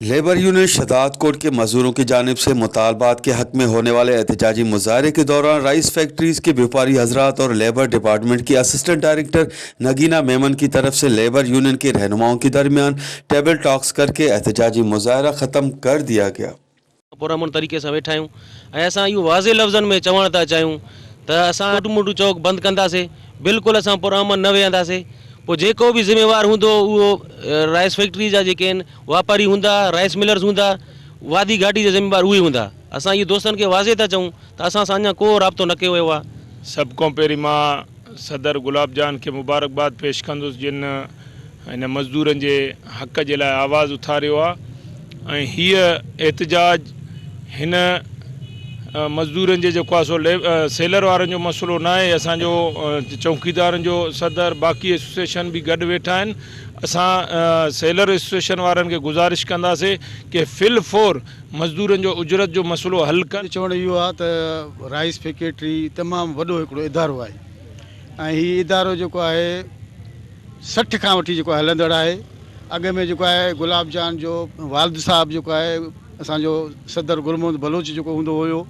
Labour union शदात कोट के मजदूरों की जानिब से मुतालबात के हक में होने वाले एहतजाजी मुजाहरे के दौरान राइस फैक्ट्रीज के व्यापारी हजरात और लेबर डिपार्टमेंट की असिस्टेंट डायरेक्टर नगीना मेमन की तरफ से लेबर यूनियन के रहनुमाओं के दरमियान टेबल टॉक्स करके एहतजाजी मुजाहरा ख़त्म कर दिया गया। पुरअमन तरीक़े से वेठा आहियूं ऐं असां इहो वाज़े लफ़्ज़नि में चवण था चाहियूं त असां मोटू चौक बंदि कंदासीं, बिल्कुलु असां पुरअमन न वेहंदासीं। पोइ जेको बि ज़िम्मेवार हूंदो उहो राइस फैक्ट्री जा जेके आहिनि वापारी हूंदा, राइस मिलर्स हूंदा, वादी घाटी जा ज़िम्मेवार उहे हूंदा। असां इहे दोस्तनि खे वाज़े था चऊं त असां सां अञा को राब्तो न कयो वियो आहे। सभ खां पहिरीं मां सदर गुलाब जान खे मुबारकबाद पेश कंदुसि जिन हिन मज़दूरनि जे हक़ जे लाइ आवाज़ु उथारियो आहे ऐं हीअ एहतजाज हिन मज़दूरनि जे जेको आहे सो सेलर वारनि जो मसइलो न आहे। असांजो चौकीदारनि जो सदर बाक़ी एसोसिएशन बि गॾु वेठा आहिनि। असां सेलर एसोसिएशन वारनि खे गुज़ारिश कंदासीं कि फिल फोर मज़दूरनि जो उजरत जो मसइलो हल कनि। चवणु इहो आहे त राइस फैक्ट्री तमामु वॾो हिकिड़ो इदारो आहे ऐं हीउ इदारो जेको आहे 60 खां वठी जेको हलंदड़ आहे। अॻ में जेको आहे गुलाब जान जो वालिद साहब जेको आहे असांजो सदर गुलमोहम्मद बलोच जेको हूंदो हुयो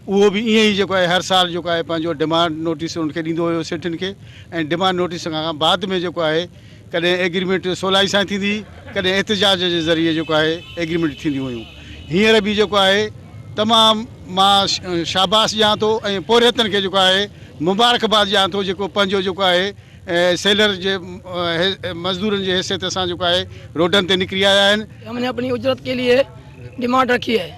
उहो बि ईअं ई जेको आहे हर साल जेको आहे पंहिंजो डिमांड नोटिस उनखे ॾींदो हुयो सेठनि खे ऐं डिमांड नोटिस खां बाद में जेको आहे कॾहिं एग्रीमेंट सवलाई सां थींदी, कॾहिं एहतजाज जे ज़रिए जेको आहे एग्रीमेंट थींदियूं हुयूं। हींअर बि जेको आहे तमामु मां शाबाश ॾियां थो ऐं पोरियतनि खे जेको आहे मुबारकबाद ॾियां थो जेको पंहिंजो जेको आहे सेलर जे मज़दूरनि जे हैसियत सां जेको आहे रोडनि ते निकिरी आया आहिनि। हमने अपनी उजरत के लिए डिमांड रखी है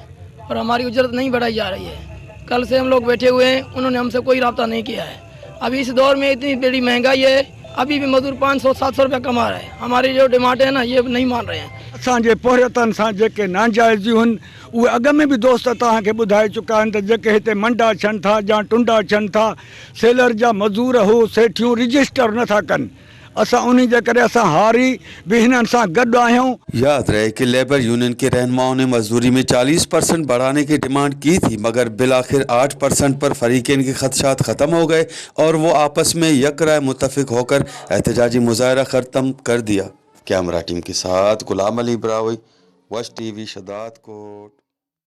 और हमारी उजरत नहीं बढ़ाई जा रही है। कल से हम लोग बैठे हुए हैं, उन्होंने हमसे कोई रब्ता नहीं किया है। अभी इस दौर में इतनी बड़ी महंगाई है, अभी भी मजदूर 500-700 रुपया कमा रहे हैं। हमारी जो डिमांड है ना ये नहीं मान रहे हैं। असांजे पोरियतनि सां जेके नाजाइज़ियूं आहिनि उहे अॻ में बि दोस्त तव्हांखे ॿुधाए चुका आहिनि त जेके हिते मंडा अचनि था या टुंडा अचनि था, सेलर जा मज़दूर हू सेठियूं रजिस्टर नथा कनि। असां उन्हीं जे करे असां हारी बि हिननि सां गॾु आहियूं। याद रहे कि लेबर यूनियन के रहनुमाओं ने मजदूरी में 40% बढ़ाने की डिमांड की थी, मगर बिलाखिर 8% पर फरीकेन के खदशात ख़त्म हो गए और वो आपस में यकराय मुत्तफिक होकर एहतजाजी मुजाहरा ख़त्म कर दिया। कैमरा टीम के साथ गुलाम अली ब्रावी, वश टीवी शदात कोट।